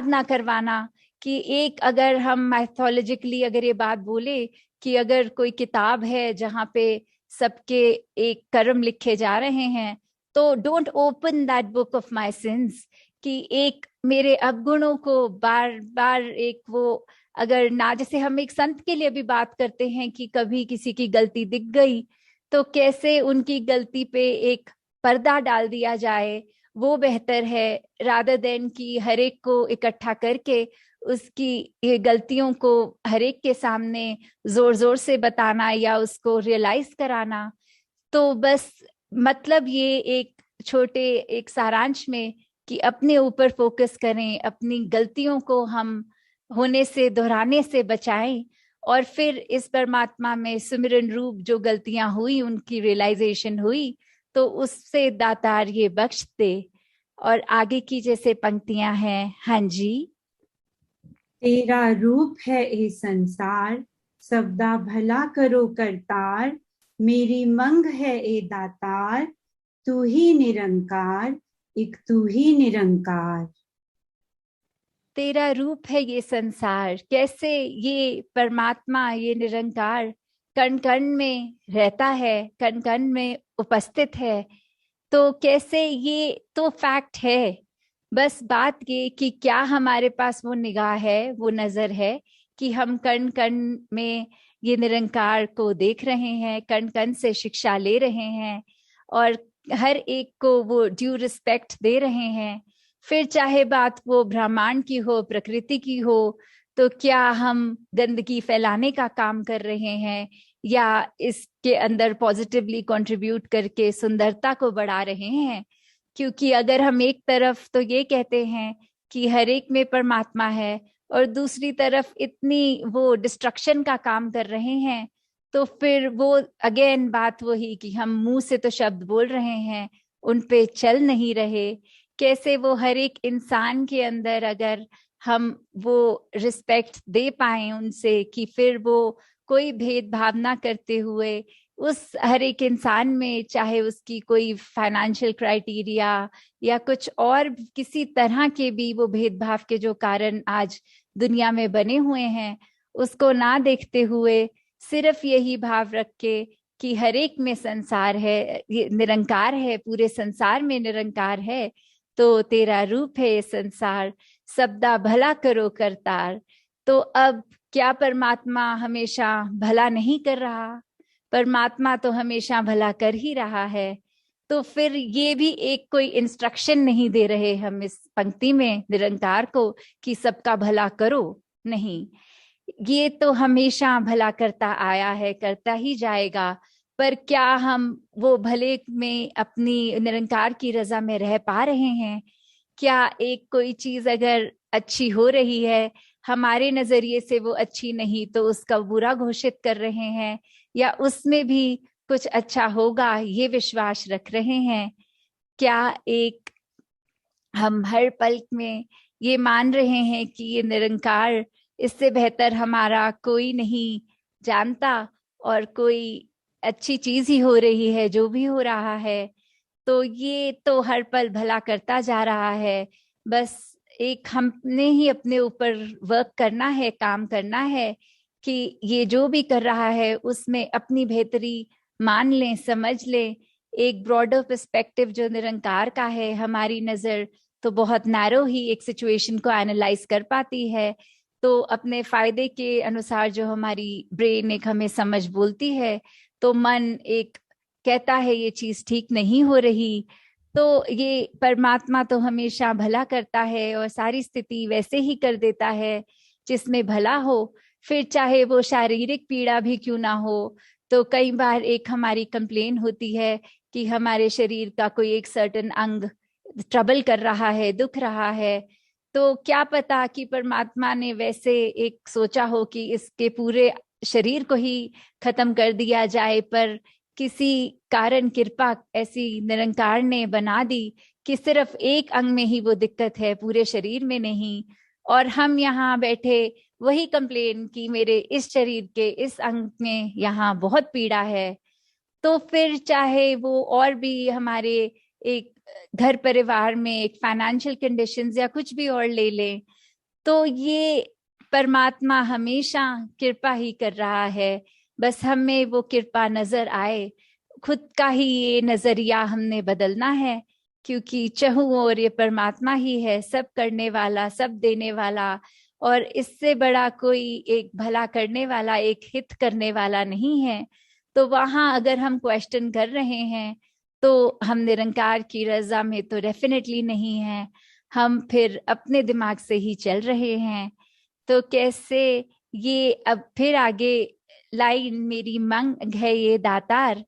ना करवाना कि एक, अगर हम मैथोलॉजिकली अगर ये बात बोले कि अगर कोई किताब है जहाँ पे सबके एक कर्म लिखे जा रहे हैं, तो don't open that book of my since, कि एक मेरे अवगुणों को बार बार एक वो, अगर ना, जैसे हम एक संत के लिए भी बात करते हैं कि कभी किसी की गलती दिख गई तो कैसे उनकी गलती पे एक पर्दा डाल दिया जाए, वो बेहतर है रादर देन कि हर एक को इकट्ठा करके उसकी ये गलतियों को हर एक के सामने जोर जोर से बताना या उसको रियलाइज कराना। तो बस मतलब ये एक छोटे एक सारांश में कि अपने ऊपर फोकस करें, अपनी गलतियों को हम होने से दोहराने से बचाएं, और फिर इस परमात्मा में सुमिरन रूप जो गलतियां हुई उनकी रियलाइजेशन हुई तो उससे दातार ये बख्श दे। और आगे की जैसे पंक्तियां हैं, हाँ जी। तेरा रूप है ए संसार, सबदा भला करो करतार। मेरी मंग है ए दातार, तू ही निरंकार, एक तू ही निरंकार। तेरा रूप है ये संसार, कैसे ये परमात्मा ये निरंकार कण कण में रहता है, कण कण में उपस्थित है। तो कैसे, ये तो फैक्ट है। बस बात ये कि क्या हमारे पास वो निगाह है, वो नजर है कि हम कण कण में ये निरंकार को देख रहे हैं, कण कण से शिक्षा ले रहे हैं और हर एक को वो ड्यू रिस्पेक्ट दे रहे हैं। फिर चाहे बात वो ब्रह्मांड की हो, प्रकृति की हो, तो क्या हम गंदगी फैलाने का काम कर रहे हैं या इसके अंदर पॉजिटिवली कंट्रीब्यूट करके सुंदरता को बढ़ा रहे हैं? क्योंकि अगर हम एक तरफ तो ये कहते हैं कि हर एक में परमात्मा है और दूसरी तरफ इतनी वो डिस्ट्रक्शन का काम कर रहे हैं, तो फिर वो अगेन बात वही कि हम मुंह से तो शब्द बोल रहे हैं, उन पे चल नहीं रहे। कैसे वो हर एक इंसान के अंदर अगर हम वो रिस्पेक्ट दे पाए उनसे कि फिर वो कोई भेदभाव ना करते हुए उस हर एक इंसान में, चाहे उसकी कोई फाइनेंशियल क्राइटेरिया या कुछ और किसी तरह के भी वो भेदभाव के जो कारण आज दुनिया में बने हुए हैं, उसको ना देखते हुए सिर्फ यही भाव रख के कि हर एक में संसार है, ये निरंकार है, पूरे संसार में निरंकार है। तो तेरा रूप है ये संसार, सबदा भला करो करतार। तो अब क्या परमात्मा हमेशा भला नहीं कर रहा? परमात्मा तो हमेशा भला कर ही रहा है। तो फिर ये भी एक कोई इंस्ट्रक्शन नहीं दे रहे हम इस पंक्ति में निरंकार को कि सबका भला करो, नहीं। ये तो हमेशा भला करता आया है, करता ही जाएगा। पर क्या हम वो भले में अपनी निरंकार की रजा में रह पा रहे हैं? क्या एक कोई चीज अगर अच्छी हो रही है, हमारे नजरिए से वो अच्छी नहीं तो उसका बुरा घोषित कर रहे हैं, या उसमें भी कुछ अच्छा होगा ये विश्वास रख रहे हैं? क्या एक हम हर पल में ये मान रहे हैं कि ये निरंकार, इससे बेहतर हमारा कोई नहीं जानता और कोई अच्छी चीज ही हो रही है जो भी हो रहा है? तो ये तो हर पल भला करता जा रहा है। बस एक हमने ही अपने ऊपर वर्क करना है, काम करना है कि ये जो भी कर रहा है उसमें अपनी बेहतरी मान लें, समझ लें। एक ब्रॉडर पर्सपेक्टिव जो निरंकार का है, हमारी नजर तो बहुत नैरो ही एक सिचुएशन को एनालाइज कर पाती है। तो अपने फायदे के अनुसार जो हमारी ब्रेन एक हमें समझ बोलती है, तो मन एक कहता है ये चीज ठीक नहीं हो रही। तो ये परमात्मा तो हमेशा भला करता है और सारी स्थिति वैसे ही कर देता है जिसमें भला हो, फिर चाहे वो शारीरिक पीड़ा भी क्यों ना हो। तो कई बार एक हमारी कंप्लेन होती है कि हमारे शरीर का कोई एक सर्टेन अंग ट्रबल कर रहा है, दुख रहा है। तो क्या पता कि परमात्मा ने वैसे एक सोचा हो कि इसके पूरे शरीर को ही खत्म कर दिया जाए, पर किसी कारण कृपा ऐसी निरंकार ने बना दी कि सिर्फ एक अंग में ही वो दिक्कत है, पूरे शरीर में नहीं। और हम यहाँ बैठे वही कंप्लेन कि मेरे इस शरीर के इस अंग में यहाँ बहुत पीड़ा है। तो फिर चाहे वो और भी हमारे एक घर परिवार में एक फाइनेंशियल कंडीशंस या कुछ भी और ले लें, तो ये परमात्मा हमेशा कृपा ही कर रहा है, बस हमें वो कृपा नजर आए। खुद का ही ये नजरिया हमने बदलना है, क्योंकि चहु और ये परमात्मा ही है, सब करने वाला, सब देने वाला, और इससे बड़ा कोई एक भला करने वाला, एक हित करने वाला नहीं है। तो वहां अगर हम क्वेश्चन कर रहे हैं तो हम निरंकार की रजा में तो डेफिनेटली नहीं है, हम फिर अपने दिमाग से ही चल रहे हैं। तो कैसे ये अब फिर आगे लाइन, मेरी मांग है ये दातार,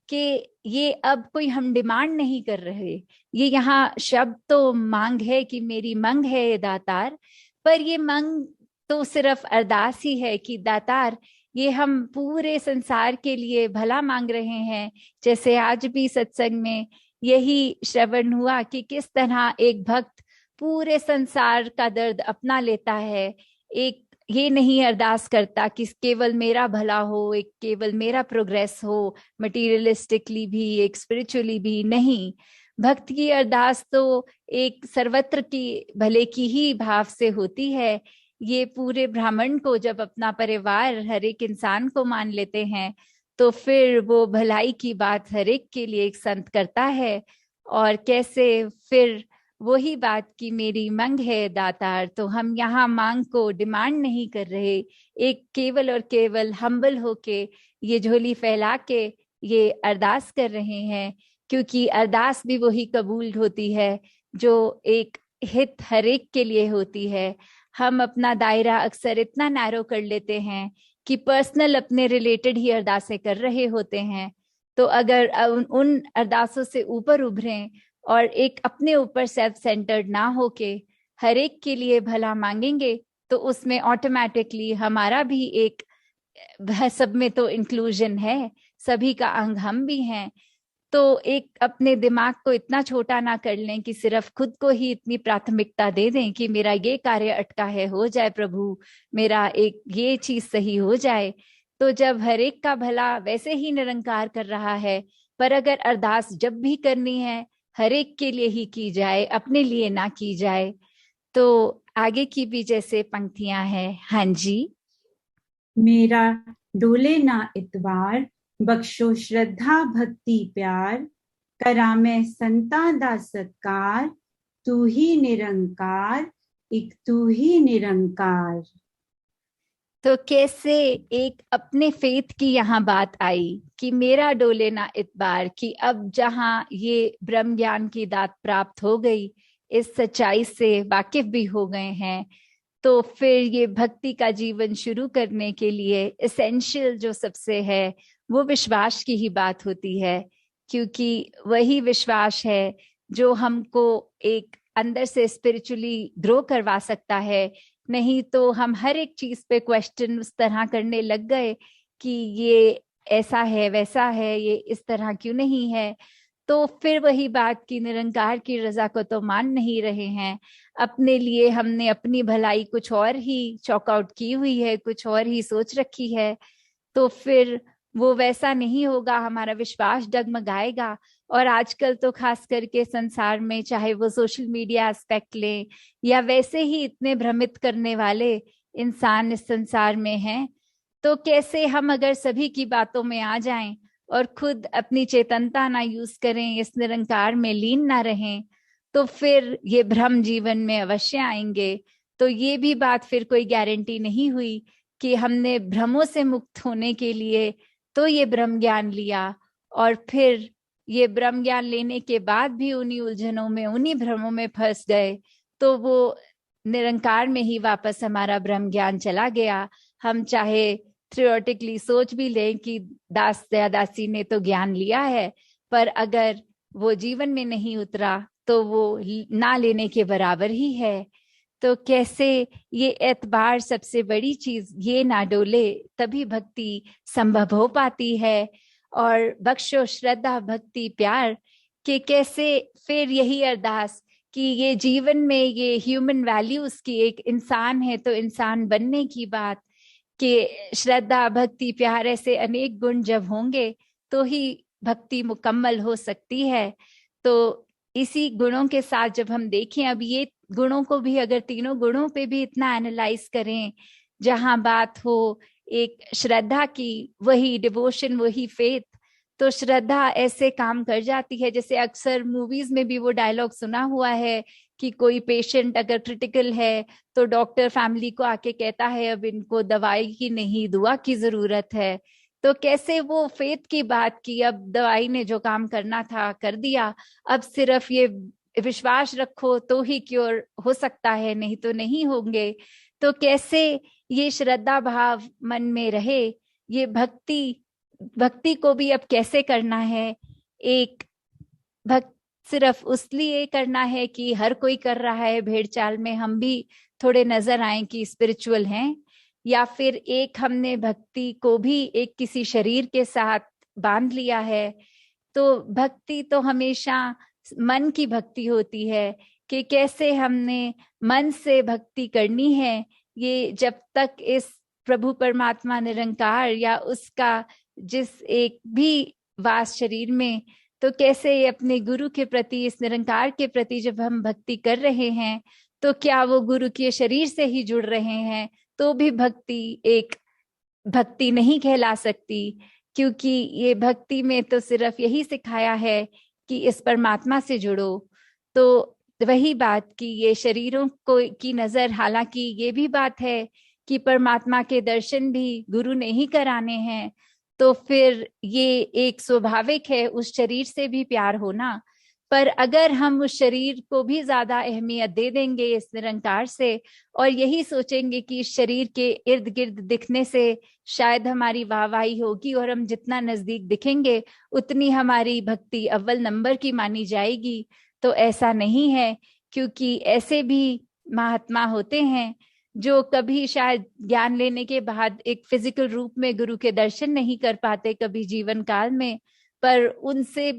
कि ये अब कोई हम डिमांड नहीं कर रहे। ये यहाँ शब्द तो मांग है कि मेरी मांग है ये दातार, पर ये मांग तो सिर्फ अरदास ही है कि दातार ये हम पूरे संसार के लिए भला मांग रहे हैं। जैसे आज भी सत्संग में यही श्रवण हुआ कि किस तरह एक भक्त पूरे संसार का दर्द अपना लेता है, एक ये नहीं अरदास करता कि केवल मेरा भला हो, एक केवल मेरा प्रोग्रेस हो, मटीरियलिस्टिकली भी, एक स्पिरिचुअली भी नहीं। भक्त की अरदास तो एक सर्वत्र की भले की ही भाव से होती है। ये पूरे ब्राह्मण को जब अपना परिवार हर एक इंसान को मान लेते हैं, तो फिर वो भलाई की बात हर एक के लिए एक संत करता है। और कैसे फिर वही बात की मेरी मांग है दातार, तो हम यहाँ मांग को डिमांड नहीं कर रहे, एक केवल और केवल हम्बल होके ये झोली फैला के ये अरदास कर रहे हैं। क्योंकि अरदास भी वही कबूल होती है जो एक हित हर एक के लिए होती है। हम अपना दायरा अक्सर इतना नैरो कर लेते हैं कि पर्सनल अपने रिलेटेड ही अरदासें कर रहे होते हैं। तो अगर उन अरदासों से ऊपर उभरें और एक अपने ऊपर सेल्फ सेंटर्ड ना होके हर एक के लिए भला मांगेंगे, तो उसमें ऑटोमेटिकली हमारा भी एक, सब में तो इंक्लूजन है, सभी का अंग हम भी हैं। तो एक अपने दिमाग को इतना छोटा ना कर लें कि सिर्फ खुद को ही इतनी प्राथमिकता दे दें कि मेरा ये कार्य अटका है, हो जाए प्रभु, मेरा एक ये चीज सही हो जाए। तो जब हर एक का भला वैसे ही निरंकार कर रहा है, पर अगर अरदास जब भी करनी है हर एक के लिए ही की जाए, अपने लिए ना की जाए। तो आगे की भी जैसे पंक्तियां हैं। हाँ जी। मेरा डोले ना इतबार, बख्शो श्रद्धा भक्ति प्यार, करा मैं संता दा सत्कार, तू ही निरंकार, एक तू ही निरंकार। तो कैसे एक अपने फेथ की यहाँ बात आई कि मेरा डोले ना इतबार, कि अब जहाँ ये ब्रह्म ज्ञान की दात प्राप्त हो गई, इस सच्चाई से वाकिफ भी हो गए हैं, तो फिर ये भक्ति का जीवन शुरू करने के लिए एसेंशियल जो सबसे है वो विश्वास की ही बात होती है। क्योंकि वही विश्वास है जो हमको एक अंदर से स्पिरिचुअली ग्रो करवा सकता है। नहीं तो हम हर एक चीज पे क्वेश्चन उस तरह करने लग गए कि ये ऐसा है, वैसा है, ये इस तरह क्यों नहीं है, तो फिर वही बात की निरंकार की रजा को तो मान नहीं रहे हैं। अपने लिए हमने अपनी भलाई कुछ और ही चॉक आउट की हुई है, कुछ और ही सोच रखी है। तो फिर वो वैसा नहीं होगा, हमारा विश्वास डगमगाएगा। और आजकल तो खास करके संसार में, चाहे वो सोशल मीडिया एस्पेक्ट लें या वैसे ही इतने भ्रमित करने वाले इंसान इस संसार में हैं, तो कैसे हम अगर सभी की बातों में आ जाएं और खुद अपनी चेतनता ना यूज करें, इस निरंकार में लीन ना रहें, तो फिर ये भ्रम जीवन में अवश्य आएंगे। तो ये भी बात फिर कोई गारंटी नहीं हुई कि हमने भ्रमों से मुक्त होने के लिए तो ये ब्रह्म ज्ञान लिया, और फिर ये ब्रह्म ज्ञान लेने के बाद भी उन्हीं उलझनों में, उन्हीं भ्रमों में फंस गए, तो वो निरंकार में ही वापस हमारा ब्रह्म ज्ञान चला गया। हम चाहे थ्योरेटिकली सोच भी लें कि दास या दासी ने तो ज्ञान लिया है, पर अगर वो जीवन में नहीं उतरा तो वो ना लेने के बराबर ही है। तो कैसे ये एतबार सबसे बड़ी चीज, ये ना डोले तभी भक्ति संभव हो पाती है। और बख्शो श्रद्धा भक्ति प्यार, कि कैसे फिर यही अरदास कि ये जीवन में ये ह्यूमन वैल्यूज की, एक इंसान है तो इंसान बनने की बात, कि श्रद्धा भक्ति प्यार ऐसे अनेक गुण जब होंगे तो ही भक्ति मुकम्मल हो सकती है। तो इसी गुणों के साथ जब हम देखें, अब ये गुणों को भी अगर तीनों गुणों पे भी इतना एनालाइज करें, जहां बात हो एक श्रद्धा की, वही डिवोशन, वही फेथ, तो श्रद्धा ऐसे काम कर जाती है। जैसे अक्सर मूवीज में भी वो डायलॉग सुना हुआ है कि कोई पेशेंट अगर क्रिटिकल है तो डॉक्टर फैमिली को आके कहता है अब इनको दवाई की नहीं, दुआ की जरूरत है। तो कैसे वो फेथ की बात की, अब दवाई ने जो काम करना था कर दिया, अब सिर्फ ये विश्वास रखो तो ही क्योर हो सकता है, नहीं तो नहीं होंगे। तो कैसे ये श्रद्धा भाव मन में रहे, ये भक्ति, भक्ति को भी अब कैसे करना है। एक भक्त सिर्फ उसलिए करना है कि हर कोई कर रहा है, भेड़ चाल में हम भी थोड़े नजर आए कि स्पिरिचुअल हैं, या फिर एक हमने भक्ति को भी एक किसी शरीर के साथ बांध लिया है। तो भक्ति तो हमेशा मन की भक्ति होती है कि कैसे हमने मन से भक्ति करनी है। ये जब तक इस प्रभु परमात्मा निरंकार या उसका जिस एक भी वास शरीर में, तो कैसे अपने गुरु के प्रति, इस निरंकार के प्रति जब हम भक्ति कर रहे हैं, तो क्या वो गुरु के शरीर से ही जुड़ रहे हैं तो भी भक्ति एक भक्ति नहीं कहला सकती। क्योंकि ये भक्ति में तो सिर्फ यही सिखाया है कि इस परमात्मा से जुड़ो। तो वही बात कि ये शरीरों को की नजर, हालांकि ये भी बात है कि परमात्मा के दर्शन भी गुरु ने ही कराने हैं, तो फिर ये एक स्वाभाविक है उस शरीर से भी प्यार होना। पर अगर हम उस शरीर को भी ज्यादा अहमियत दे देंगे इस निरंकार से, और यही सोचेंगे कि इस शरीर के इर्द गिर्द दिखने से शायद हमारी वाहवाही होगी और हम जितना नजदीक दिखेंगे उतनी हमारी भक्ति अव्वल नंबर की मानी जाएगी, तो ऐसा नहीं है। क्योंकि ऐसे भी महात्मा होते हैं जो कभी शायद ज्ञान लेने के बाद एक फिजिकल रूप में गुरु के दर्शन नहीं कर पाते कभी जीवन काल में, पर उनसे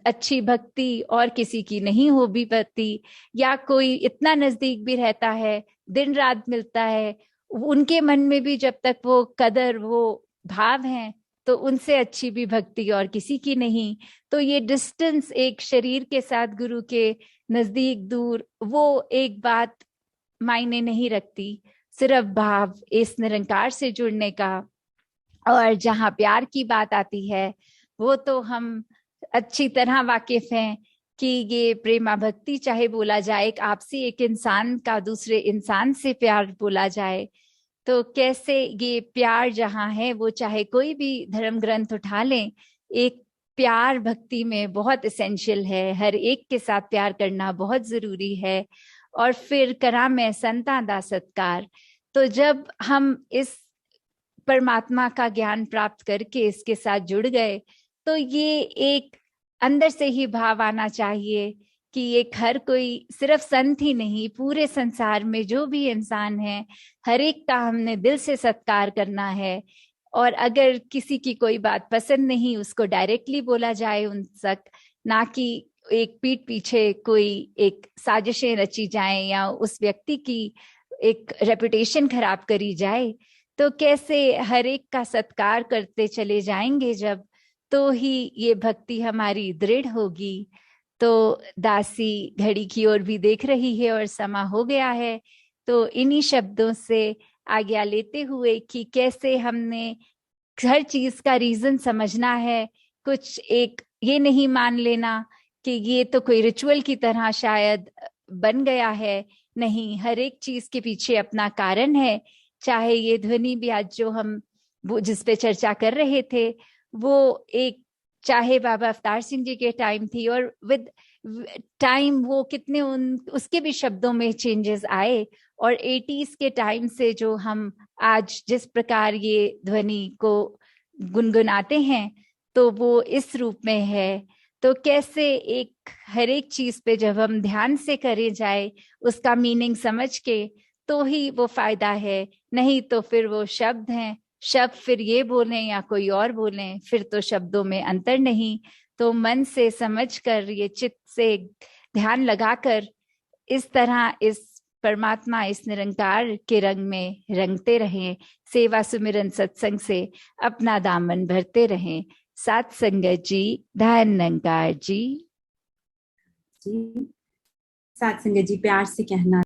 अच्छी भक्ति और किसी की नहीं हो भी पाती। या कोई इतना नजदीक भी रहता है, दिन रात मिलता है, उनके मन में भी जब तक वो कदर, वो भाव हैं, तो उनसे अच्छी भी भक्ति और किसी की नहीं। तो ये डिस्टेंस एक शरीर के साथ गुरु के नजदीक दूर, वो एक बात मायने नहीं रखती। सिर्फ भाव इस निरंकार से जुड़ने का। और जहाँ प्यार की बात आती है, वो तो हम अच्छी तरह वाकिफ हैं कि ये प्रेमा भक्ति चाहे बोला जाए, एक आपसी, एक इंसान का दूसरे इंसान से प्यार बोला जाए, तो कैसे ये प्यार जहाँ है, वो चाहे कोई भी धर्म ग्रंथ उठा लें, एक प्यार भक्ति में बहुत एसेंशियल है। हर एक के साथ प्यार करना बहुत जरूरी है। और फिर करा मैं संतां दा सत्कार। तो जब हम इस परमात्मा का ज्ञान प्राप्त करके इसके साथ जुड़ गए, तो ये एक अंदर से ही भाव आना चाहिए कि एक हर कोई, सिर्फ संत ही नहीं, पूरे संसार में जो भी इंसान है, हर एक का हमने दिल से सत्कार करना है। और अगर किसी की कोई बात पसंद नहीं, उसको डायरेक्टली बोला जाए उन तक, ना कि एक पीठ पीछे कोई एक साजिशें रची जाएं या उस व्यक्ति की एक रेपुटेशन खराब करी जाए। तो कैसे हर एक का सत्कार करते चले जाएंगे जब, तो ही ये भक्ति हमारी दृढ़ होगी। तो दासी घड़ी की ओर भी देख रही है और समा हो गया है, तो इन्हीं शब्दों से आज्ञा लेते हुए कि कैसे हमने हर चीज का रीजन समझना है। कुछ एक ये नहीं मान लेना कि ये तो कोई रिचुअल की तरह शायद बन गया है, नहीं, हर एक चीज के पीछे अपना कारण है। चाहे ये ध्वनि भी आज जो हम वो जिस पे चर्चा कर रहे थे, वो एक, चाहे बाबा अवतार सिंह जी के टाइम थी, और विद टाइम वो कितने उसके भी शब्दों में चेंजेस आए, और 80s के टाइम से जो हम आज जिस प्रकार ये ध्वनि को गुनगुनाते हैं, तो वो इस रूप में है। तो कैसे एक हर एक चीज पे जब हम ध्यान से करे जाए, उसका मीनिंग समझ के, तो ही वो फायदा है। नहीं तो फिर वो शब्द हैं, शब्द फिर ये बोलें या कोई और बोलें, फिर तो शब्दों में अंतर नहीं। तो मन से समझकर, ये चित्त से ध्यान लगाकर, इस तरह इस परमात्मा, इस निरंकार के रंग में रंगते रहें, सेवा सुमिरन सत्संग से अपना दामन भरते रहें। सात संगत जी, धन निरंकार जी। जी। साथ संगत जी प्यार से कहना।